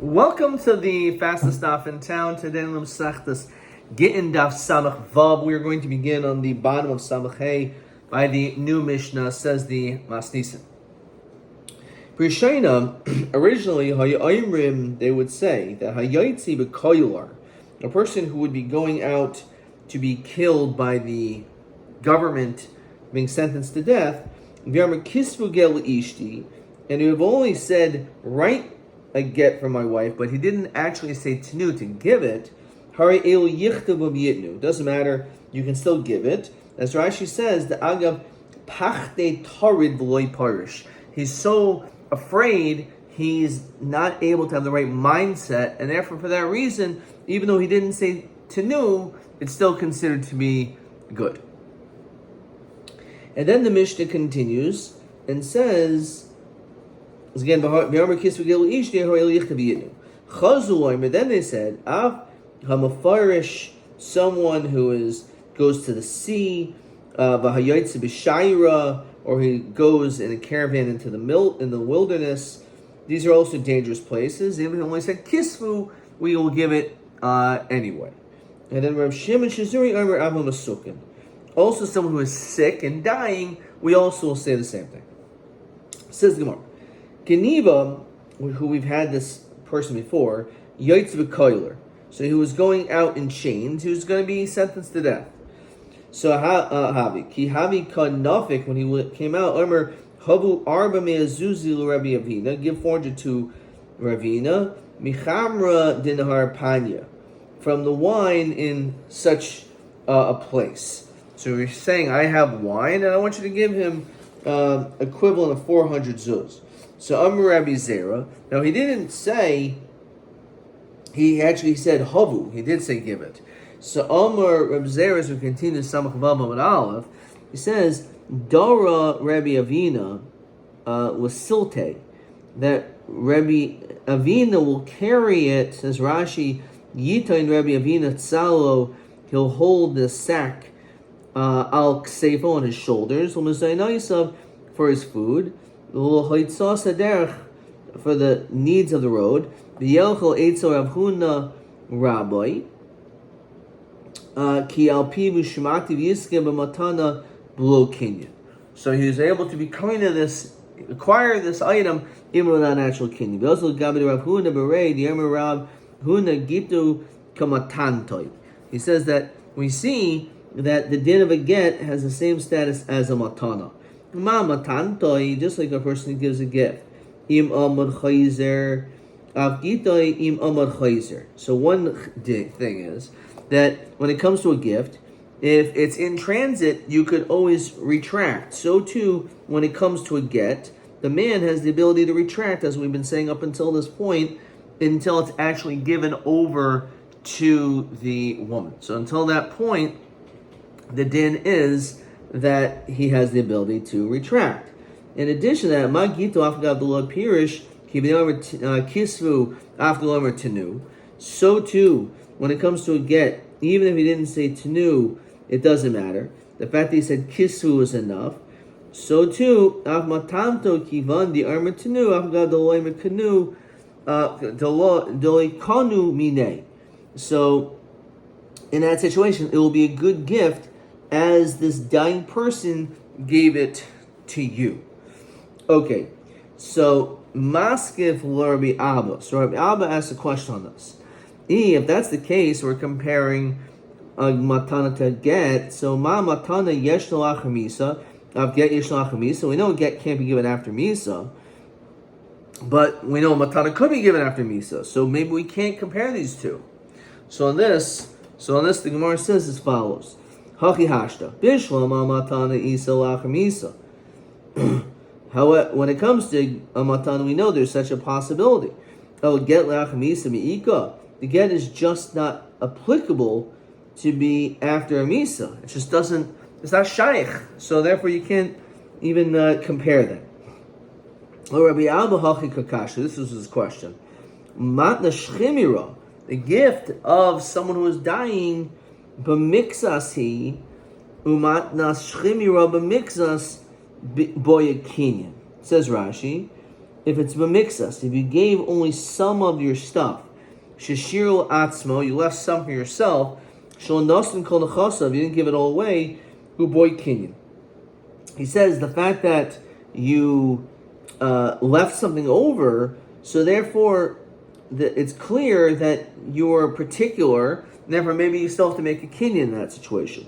Welcome to the fastest stop in town. Today in Masechtas Gittin Daf Samach Vav. We are going to begin on the bottom of Samach Hey by the new Mishnah, says the Masnisin. Prishaina, originally Hayayimrim, they would say that Hayayitzi b'koylar, a person who would be going out to be killed by the government, being sentenced to death, V'yamar kisvu gel ishti, and he have only said, write a get from my wife, but he didn't actually say tenu to give it. Hari el yichtav yitnu. Doesn't matter, you can still give it. As Rashi says, the agav pachte tarid v'loy parish. He's so afraid he's not able to have the right mindset, and therefore for that reason, even though he didn't say tenu, it's still considered to be good. And then the Mishnah continues and says, again, then they said, hamafarish, someone who goes to the sea, or he goes in a caravan into in the wilderness. These are also dangerous places. Even when we said kisvu, we will give it anyway. And then Rav Shimon Shizuri Amar Abba Masukin. Also, someone who is sick and dying, we also will say the same thing. Says the Gemara. Geniva, who we've had this person before, Yaitz v'koiler. So he was going out in chains. He was going to be sentenced to death. So Havi, ki Havi kan nafik, when he came out, Omer havu arba me'azuzi l'Rabbi Avina, give 400 to Ravina, michamra dinahar panya, from the wine in such a place. So he's saying, I have wine, and I want you to give him equivalent of 400 zuz. So Amar Rabbi Zera. Now he didn't say. He actually said havu. He did say give it. So Amar Rabbi Zera, as we continue Samach Vav with Aleph, he says Dara Rabbi Avina was silte, that Rabbi Avina will carry it. Says Rashi, Yitain Rabbi Avina tzalo. He'll hold the sack al ksefo on his shoulders. For his food. For the needs of the road. Rabbi. So he was able to be kind of acquire this item even without natural kinyan. He says that we see that the din of a get has the same status as a matana. Just like a person who gives a gift. So one thing is that when it comes to a gift, if it's in transit, you could always retract. So too, when it comes to a get, the man has the ability to retract, as we've been saying up until this point, until it's actually given over to the woman. So until that point, the din is that he has the ability to retract. In addition to that, Magito Afgadullah Pirish, Kisvu Afgadullah Tenu. So too, when it comes to a get, even if he didn't say Tenu, it doesn't matter. The fact that he said Kisvu is enough. So too, Afmatanto Kivandi Arma Tenu, Afgadullah Kanu, Dolikanu Mine. So, in that situation, it will be a good gift as this dying person gave it to you. Okay, so Maskif Rabbi Abba. So Rabbi Abba asked a question on this. If that's the case, we're comparing a matana to get. So ma matana yesh nolach misa, of get yesh nolach misa. We know get can't be given after misa, but we know matana could be given after misa. So maybe we can't compare these two. So on this, the Gemara says as follows. Hachi hashta. Bishlam matana isa lachem isa. However, when it comes to a matana, we know there's such a possibility. Oh, get lachem isa miika. The get is just not applicable to be after a misa. It just doesn't. It's not shaykh. So therefore, you can't even compare them. Oh, Rabbi Abba hachi kakasha. This was his question. Matna shchimira. The gift of someone who is dying. B'mixas he, umatnas shchimira b'mixas boya kinyan. Says Rashi, if it's b'mixas, if you gave only some of your stuff, sheshiru atzmo, you left some for yourself, shel nosin kol nechasav, you didn't give it all away, uboy kinyan. He says the fact that you left something over, so therefore it's clear that you're particular, and therefore maybe you still have to make a kinyan in that situation.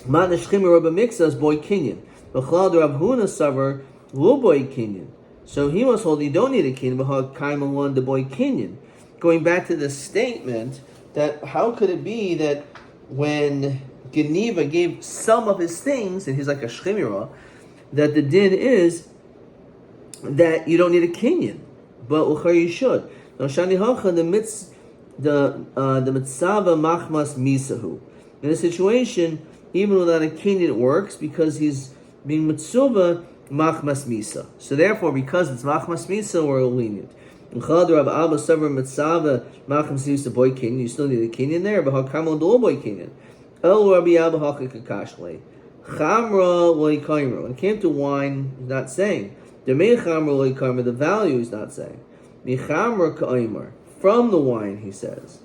Ma neshchim rabba mixas boy kinyan. B'chlal Rav Huna savar lo boy kinyan. So he must hold you don't need a kinyan. B'chad kaimalon the boy kinyan. Going back to this statement, that how could it be that when Geniva gave some of his things, and he's like a shchimira, that the din is that you don't need a kinyan, but uchar you should. Now shani hacha the mitzvah machmas misahu. In a situation, even without a kinyan, it works because he's being mitzvah machmas misa. So therefore, because it's machmas misa, we're lenient. You still need a kinyan there, but hakamon do boy kinyan. El Rabbi Abba hakakashle. Chamra loikaimra. When it came to wine, he's not saying. The value is not saying. From the wine, he says.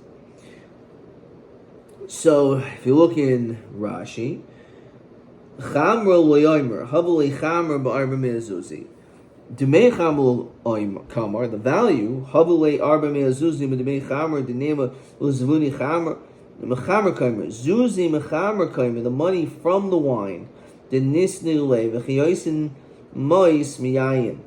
So, if you look in Rashi, Chamra loyaimer, Havali Chamra ba'arba me'azuzi. Demei Chamra kamar, the value, Havali arba me'azuzi, Demei Chamra, the name of Uzvuni Chamra, Mechamer kaimer, Zuzi mechamer kaimer, the money from the wine, the nisnu le, v'chiyosin mois miyayin.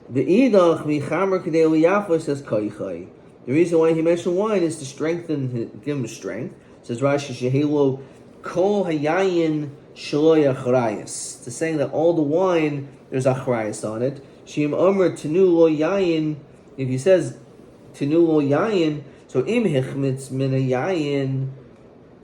The idach mechamer kadei liyafa says kaichai. The reason why he mentioned wine is to strengthen, give him strength. It says Rashi shehelo kol hayayin shelo achrayas. It's saying that all the wine there's achrayas on it. Shim omer tenu lo yayin. If he says tenu lo yayin, so im hichmitz min hayayin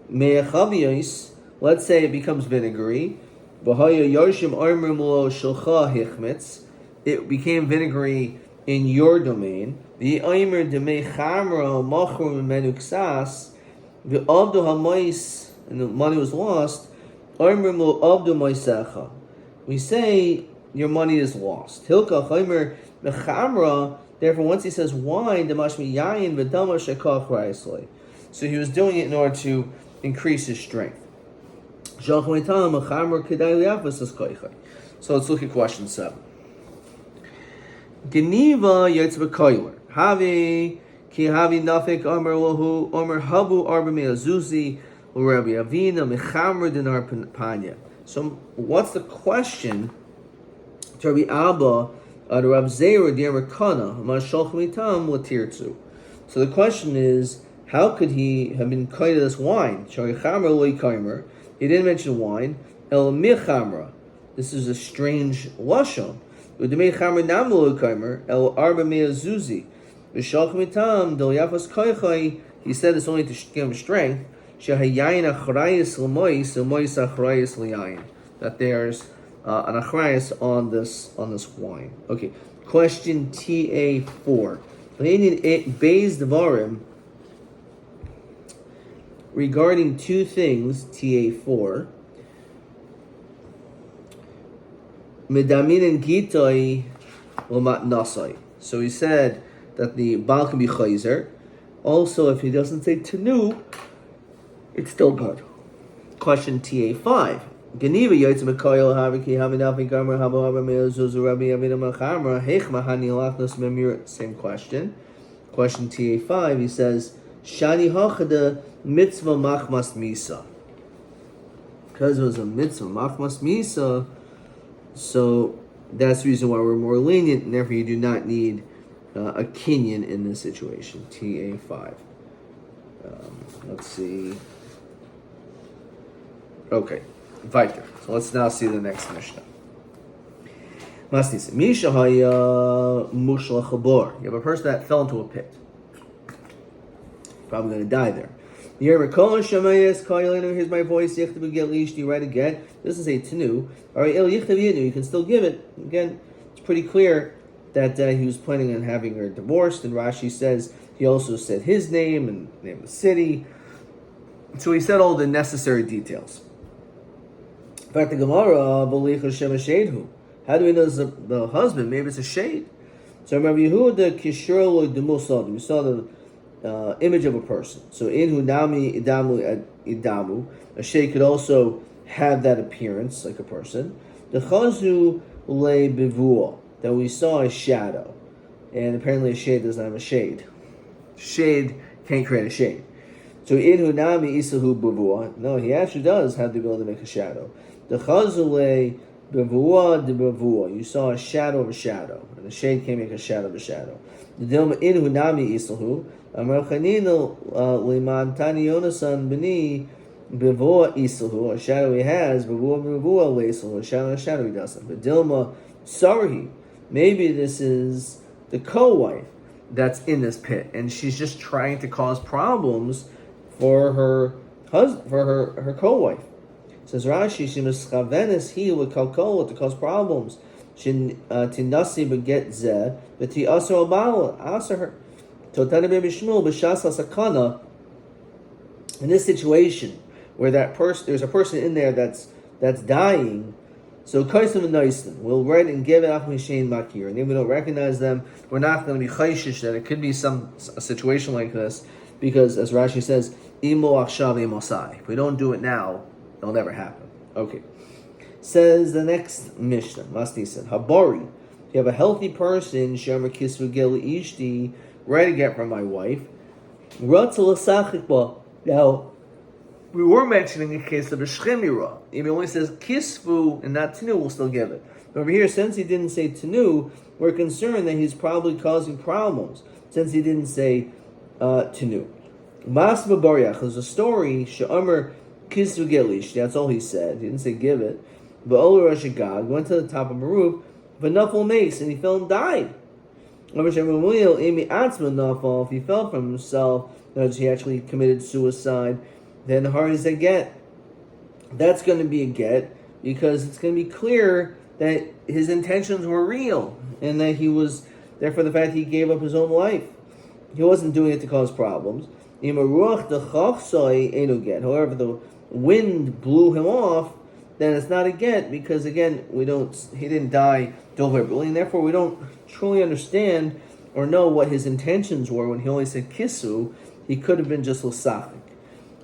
me'achaviyos. Let's say it becomes vinegary. V'haya yoshim omer lo shelcha hichmitz. It became vinegary in your domain. The omer demei chamra machur menuksas. The avdu hamois, and the money was lost. Omer lo avdu moisecha. We say your money is lost. Hilka omer mechamra. Therefore, once he says wine, demashmi yayin v'dama shekach ra'aslei. So he was doing it in order to increase his strength. So let's look at question 7. Geniva yetz b'koiler. Havi ki havi nafik omer lohu omer habu arba me'azuzi u'Rabbi Avina mechamer dinar panya. So what's the question to Rabbi Abba the Rav Zera Dir Kana Mashalch Mitam Latirtzu? So the question is, how could he have been kind of this wine? Shari Chamra Loi Kaimer. He didn't mention wine. El Michamra. This is a strange lashon. Udemei Chamra Nam Loi Kaimer. El Arba Meazuzi. Mashalch Mitam Del Yafas Kaichai. He said this only to give him strength. Shahayayin Achrayis Lamois Lamois Achrayis Liyayin. That there's an achrayas on this wine. Okay, question TA4. Beis Devarim regarding two things. TA4. Medamin and Gittin Lamat Nasai. So he said that the Baal can be chayzer. Also, if he doesn't say tenu, it's still good. Question TA5. Geniva yotz mekoyel haviki haminafi gamer habo haba me'azuzu Rabbi Avina Machamra hech mahani lachnos memir. Same question. Question TA5. He says shani hachada mitzvah machmas misa. Because it was a mitzvah machmas misa, so that's the reason why we're more lenient, and therefore you do not need a kinyan in this situation. TA5. Let's see. Okay. Weiter. So let's now see the next Mishnah. Masnis. Misha haya mushla chabor. You have a person that fell into a pit. Probably going to die there. Here's my voice. You write a get. This is a tenu. All right, you can still give it. Again, it's pretty clear that he was planning on having her divorced. And Rashi says he also said his name and the name of the city. So he said all the necessary details. In fact, the Gemara, How do we know it's the husband? Maybe it's a shade. So Rabbi Yehuda Kishur lo demusad. We saw the image of a person. So in hunami idamu, a shade could also have that appearance like a person. The chazu le bivua, that we saw a shadow, and apparently a shade doesn't have a shade. Shade can't create a shade. So in hunami isahu bivua, no, he actually does have the ability to make a shadow. The chazu le bivua de bivua, you saw a shadow of a shadow, and a shade can't make a shadow of a shadow. The dilma in hunami isahu. Amar Chanina liman tani yonasan b'ni b'voa isahu, a shadow he has, b'voa leisahu, a shadow he doesn't. But Dilma Sarhi, maybe this is the co-wife that's in this pit, and she's just trying to cause problems for her husband, for her co-wife. Says Rashi, she mischavenes he would kalkola to cause problems. She tinasi beget zeh, but ti aser al aser her. In this situation where there's a person in there that's dying, so we'll write and give it makir, and if we don't recognize them, we're not going to be chayshish that it could be a situation like this, because as Rashi says, if we don't do it now, it'll never happen. Okay. Says the next Mishnah, Masti said, Habari, if you have a healthy person, Shamar Kisvu Gel Ishti, ready to get from my wife. Now, we were mentioning a case of a shchemira. If he only says kisfu and not tenu, we'll still give it. But over here, since he didn't say tenu, we're concerned that he's probably causing problems, since he didn't say tenu. Mas Bariach, there's a story, Sha'amar kisfu gelish, that's all he said. He didn't say give it. But Ola Rashagag went to the top of a roof, but Nuffle makes, and he fell and died. If he fell from himself, that he actually committed suicide, then hard as a get. That's going to be a get, because it's going to be clear that his intentions were real, and that he was, therefore the fact he gave up his own life. He wasn't doing it to cause problems. However, if the wind blew him off, then it's not a get, because again, he didn't die deliberately, and therefore we don't truly understand or know what his intentions were when he only said kisu. He could have been just l'sachik.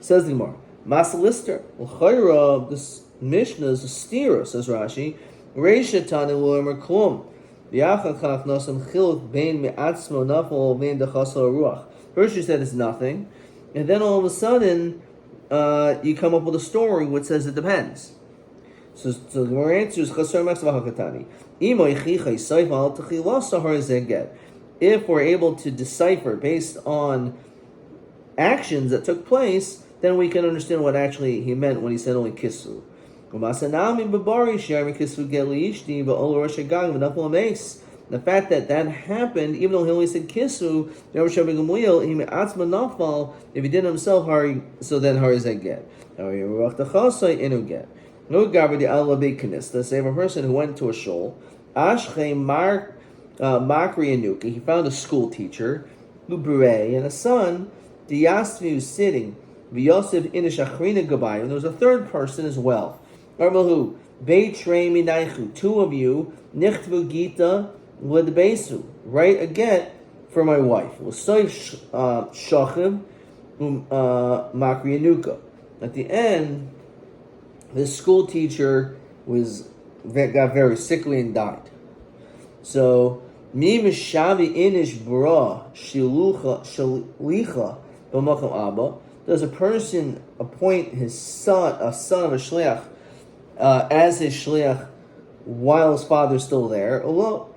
Says the Gemara, Masalister, l'chayra, this Mishnah is a stira, says Rashi, Reisha tani lo'emer klum, v'yachachach nasan chiluk bein me'atzmo nafal vein dechasal ruach. First you said it's nothing, and then all of a sudden, you come up with a story which says it depends. So the Gemara answers, if we're able to decipher based on actions that took place, then we can understand what actually he meant when he said only kisu. The fact that happened, even though he only said kisu, if he did it himself, so then how is that get? No gabri the Allah bekinis. Let's say of a person who went to a shul, Ashche Makri Anuka, he found a school teacher, Lubre, and a son, Diyasvi was sitting, Vyosef Inish Achrina Gabai, and there was a third person as well. Armahu, Beitrei Minaichu, two of you, Nichtvu Gita Ledbesu, write a get for my wife. L'soif Shachim Makri Anuka. At the end, this school teacher got very sickly and died. So, mi mishavi inish bra shalicha b'makam abba. Does a person appoint his son, a son of a shliach, as his shliach while his father is still there? Although,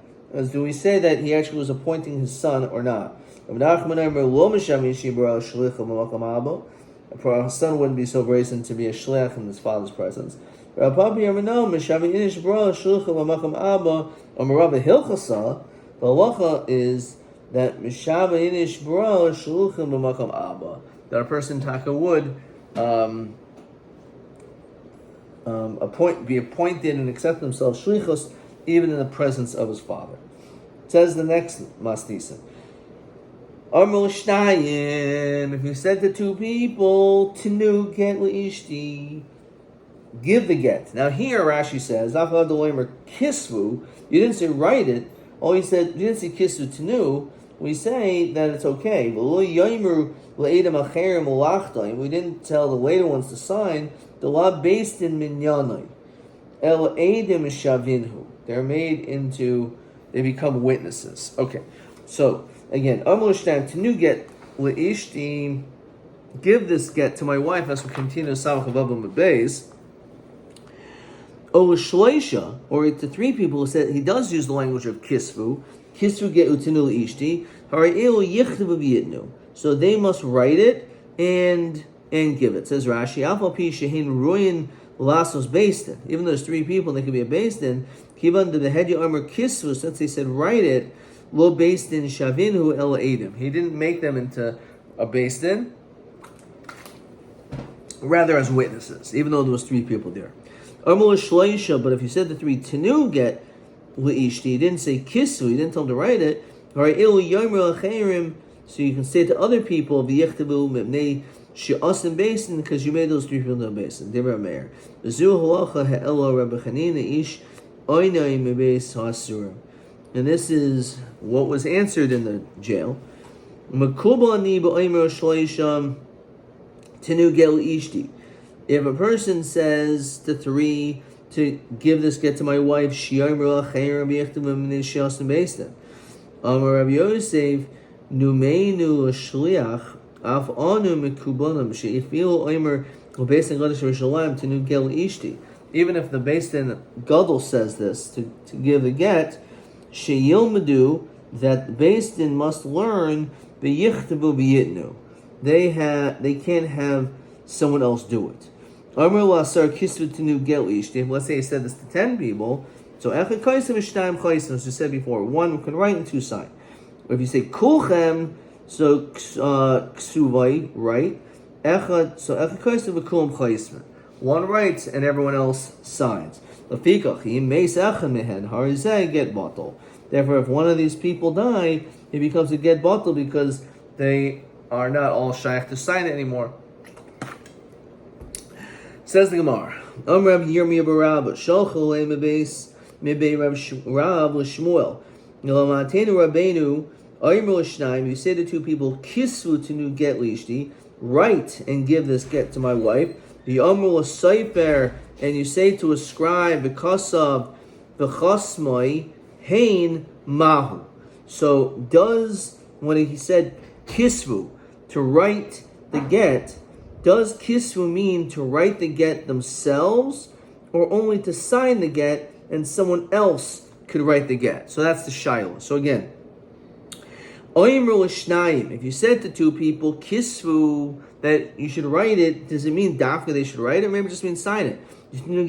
do we say that he actually was appointing his son or not? A son wouldn't be so brazen to be a shliach in his father's presence. The halacha is that that a person taka would be appointed and accept himself shlichus even in the presence of his father. It says the next mastisa. If you said to two people, Tenu get leishti, give the get. Now here Rashi says, kisvu, you didn't say write it, you didn't say kisvu tenu, we say that it's okay. We didn't tell the later ones to sign, the law based in minyanai. El edim shavinhu. They're made into, they become witnesses. Okay, so again, Amulishtan tenu get leishti, give this get to my wife as we continue Samachavavim Beis. Shleisha, or to three people who said he does use the language of kisvu get utinu leishti, hari'elu yichtavu v'yitnu. So they must write it and give it. Says Rashi, Afal pi shehin ruin lasos beistin. Even though there's three people, they could be a beistin. Kivan the hedya armor kisvu, since they said write it, lo beistin shavinu el edim. He didn't make them into a beistin, rather as witnesses, even though there was three people there. Armul shleisha, but if you said the three tenu get leishti, you didn't say kisvu, you didn't tell them to write it. So you can say to other people, v'yichtavu mibnei she'asim basin, because you made those three people into a basin. Devar meir. V'zu halacha ha'elo Rabbi Chanina ish oinai mebeis ha'asurim. And this is what was answered in the jail. Makubani ba'omer shleisha tenu gel ishti. If a person says to three to give this get to my wife, shi'omer l'chayim v'yichtavu mibnei she'asim basin. Amar Rabbi Yosef, Numeinu l'shliach, af anu mekubanim, she'ifilu oimer l'beis ha'gadash Yerushalayim tenu gel ishti. Even if the Beis Din Gadol says this, to give the get, she'yilmedu, that the Beis Din must learn, v'yichtavu v'yitnu. They can't have someone else do it. Amar l'asar kisvu tenu gel ishti. Let's say he said this to 10 people, so echad kaisim v'shtayim chaisim, as we said before, one can write and two sign. If you say kulchem, so ksuvai, right? Echad, so echad kaisim v'kulam chaisim. One writes and everyone else signs. Lafikach im meis echad mehen harizeh get batal. Therefore, if one of these people die, it becomes a get batal because they are not all shaykh to sign it anymore. Says the Gemara, Rav Yirmiyah bar Rabba, Shalcha lei mebeis mebei Rav l'Shmuel. L'matenu Rabbeinu, Aymer l'shnayim, you say to two people, Kisvu tenu get lishti, write and give this get to my wife. The Amr l'Seifer, and you say to a scribe, V'kasav v'chasmai hein mahu. So when he said Kisvu, to write the get, does kisvu mean to write the get themselves, or only to sign the get and someone else could write the get? So that's the shayla. So again, if you said to two people kisvu that you should write it, does it mean dafka they should write it? Maybe it just means sign it. And you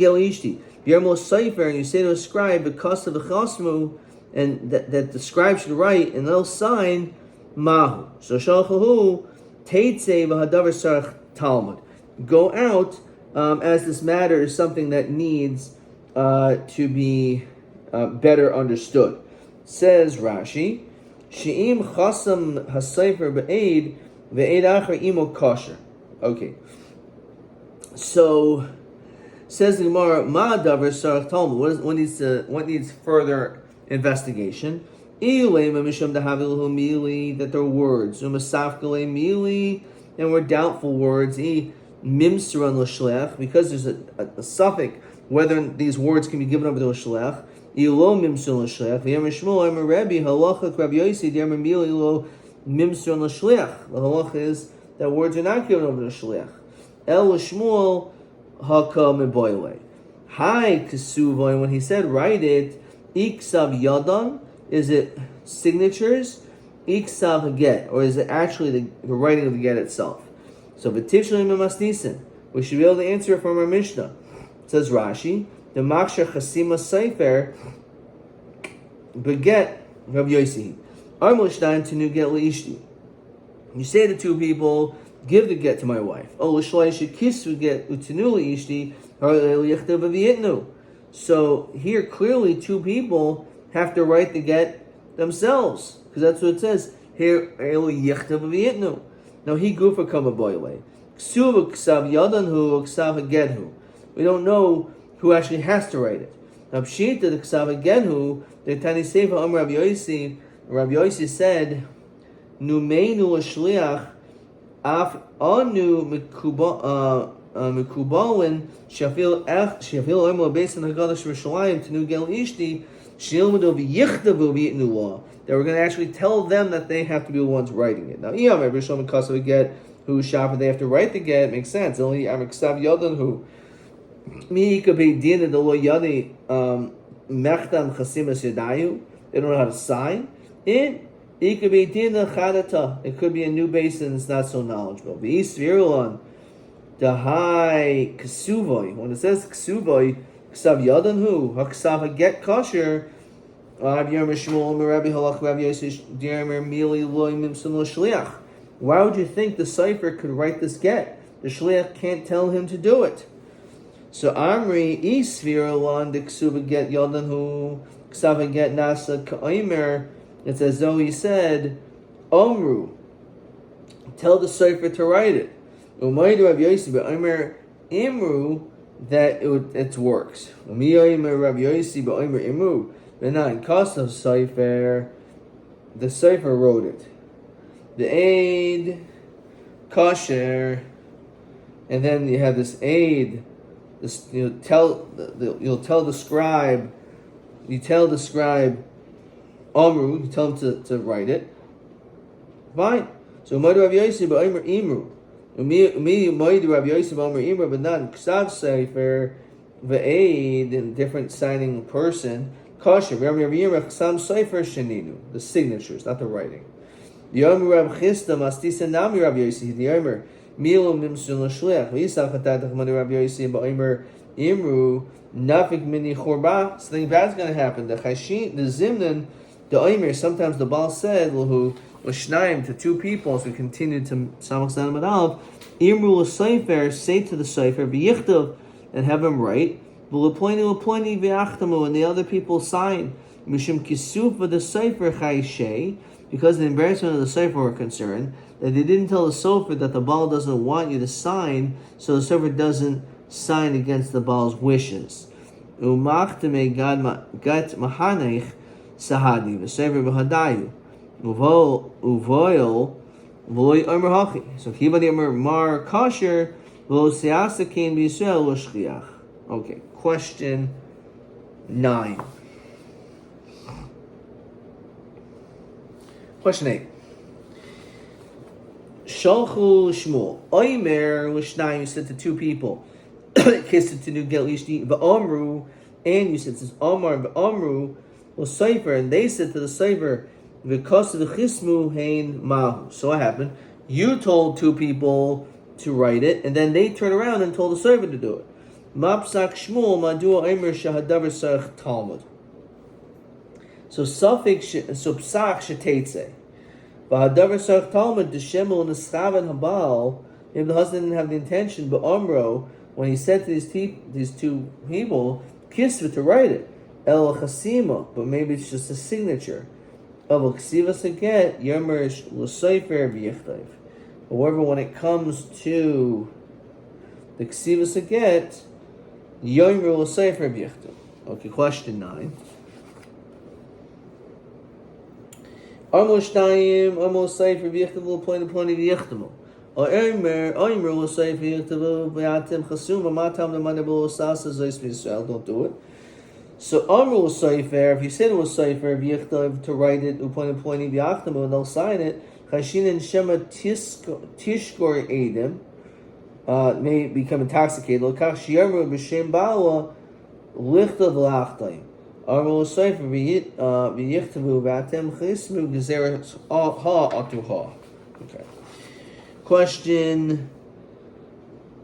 say to a scribe because of the chasmu, and that the scribe should write and they'll sign mahu. So shalchahu teitze v'hadavar sarach Talmud. Go out as this matter is something that needs to be better understood. Says Rashi, She'im chasam hasayfer be'ed ve'ed acher imo kosher. Okay. So says the Gemara, Ma davar sarach Talmud. What needs further investigation? That they're words. And we're doubtful words. Because there's a suffix whether these words can be given over to a shliach. The halacha is that words are not given over to a shliach. El Shmuel haka meboile. Hi kesuvoi, when he said write it, iksav yadan, is it signatures? Iksav get, or is it actually the writing of the get itself? So v'tivshalim masnisin, we should be able to answer it from our Mishnah. It says Rashi, the maksher chasima sefer beget Rav Yosi. Armulstein to new get leishti. You say to two people, give the get to my wife. Oh, l'shleish kisvu get utinu leishti or lichtav v'yitnu. So here clearly two people have to write the get themselves, because that's what it says here. Now he gufa kama boile. Ksuv ksav yadanhu ksav gedhu. We don't know who actually has to write it. Now, Pshita, the Ksav again, who the Tani Sefer Rabbi Yossi said, Numeinu Shliach Af Anu Mikubalin Shafil Omer Beis Hagadash Yerushalayim Tenu Gel Ishti Shilmadu V'Yichtavu V'Yitnu Law. That we're going to actually tell them that they have to be the ones writing it. Now, Iyam Rishon Kasav Get who shop they have to write the get makes sense. Only Ksav Yodan who Mi Ikabei Din the Lo Yadi Mechtam Chasimas Yadayu. They don't know how to sign it. It could be a new basin that's not so knowledgeable. The East Virulon, the high Ksuvoi. When it says Ksuvoi, Ksav Yadan who, Haksav get kosher, why would you think the cipher could write this get? The Shliach can't tell him to do it. So Amri, East Virulon, the Ksuva get Yadan who, Ksav get Nasa Kaimer. It's as though he said, Omru, tell the Sefer to write it. Umaydu Rabbi Yossi, but Omer Imru, that it works. Umaydu Rabbi Yossi, but Omer Imru. But not in cost of Sefer, the Sefer wrote it. The aid, kosher, and then you have this aid. This you'll tell the scribe. You tell the scribe. Amru, you tell him to write it. Fine. So Umaydu Rabbi Yossi b'Omer Imru. Umaydu Rabbi Yossi b'Omer Imru, but not in Ksav Sefer v'Eid, in different signing person. Kosher. Rabbi Yirmach Ksav Sefer Sheninu. The signatures, not the writing. The Yomi Rabbi Chisda Mastisa Nami Rabbi Yossi. The Yomer Milu Mimsun L'Shliach. V'Yisach Hatatach Umaydu Rabbi Yossi b'Omer Imru. Nafik Mini Chorba. Something bad's going to happen. The Chashin, the Zimnan. The Omer, sometimes the Baal said, who was Shnaim to two people, as we continue to Samach Zanim Adalav, Imru l'Sefer, say to the Sefer, V'yichtav, and have him write, V'leploini v'achtamu, and the other people sign, Mishum kisuf v'the Sefer chayshei, because the embarrassment of the Sefer were concerned, that they didn't tell the Sefer that the Baal doesn't want you to sign, so the Sefer doesn't sign against the Baal's wishes. U'machtame gat mahanech, Sahadi, V'sever v'hadayu, uvoil, v'loy omer hachi. So kibadi omer mar kosher, v'lo seasa kain b'Yisrael l'shchiach. Okay, question 9. Question 8. Shalchu Shmuel, Omer l'shnayim, you said to two people, kissed it to do gel ishti, v'omru, and you said, says Omar v'omru, Sefer, and they said to the Sefer, because of the chismu hein mahu. So what happened? You told two people to write it, and then they turned around and told the Sefer to do it. Mapsak Shmuel madua Omer shahadavar sarich Talmud. So psak shetetze. V'hadavar sarich Talmud d'shemel neschaven habal. If the husband didn't have the intention, but Omro, when he said to these two people, kisva to write it. El Chasima, but maybe it's just a signature. Of Ksivas Aget, Yomerish L'Sefer V'Yichtav. However, when it comes to the Ksivas Aget, Yomer L'Sefer V'Yichtav. Okay, question 9. Amol Shtayim, Amol Sefer V'Yichtav L'Ploini V'Yichtav. Omer L'Sefer V'Yichtav V'Yatim Chasum V'Matam L'Manabul L'Sasa Zeis V'Yisrael. Don't do it. So Amru was Sefer, if you said it was Sefer, V'yichtav, to write it, Upon V'yachtamu, and they'll sign it, Chashin and Shema Tishkor Edim, may become intoxicated, L'kach Shiamru B'Shem Ba'ala, Lichtav L'achtaim. Amru was Sefer, V'yichtavu, V'atem Chismu, Gezer Ha Atu Ha. Okay. Question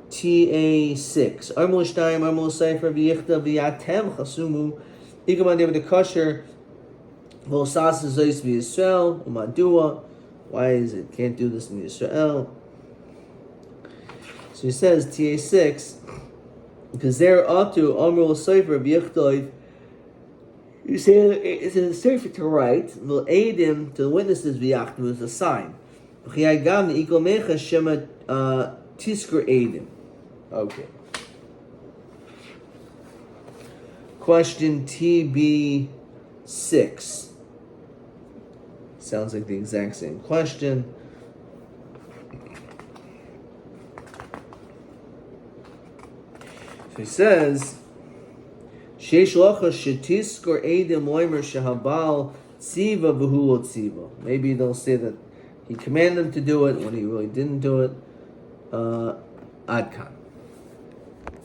TA6. Amul Shtayim, Amul Sefer, V'yichtav, V'yatem Chasumu, Ikaman David the Kosher, V'osas Zeis V'Yisrael, Umadua. Why is it can't do this in Yisrael? So he says TA6, because there Atu Amul Sefer V'yichtav. You say it's a sefer to write. Will aid him to the witnesses V'yachtav is a sign. V'chiyagam Ikomecha Shema Tiskor Eidim. Okay. Question TB6. Sounds like the exact same question. So he says, Sheish lacha shetiskor edim loimer shehabal tziva v'hu lo tziva. Maybe they'll say that he commanded them to do it when he really didn't do it. Adkan.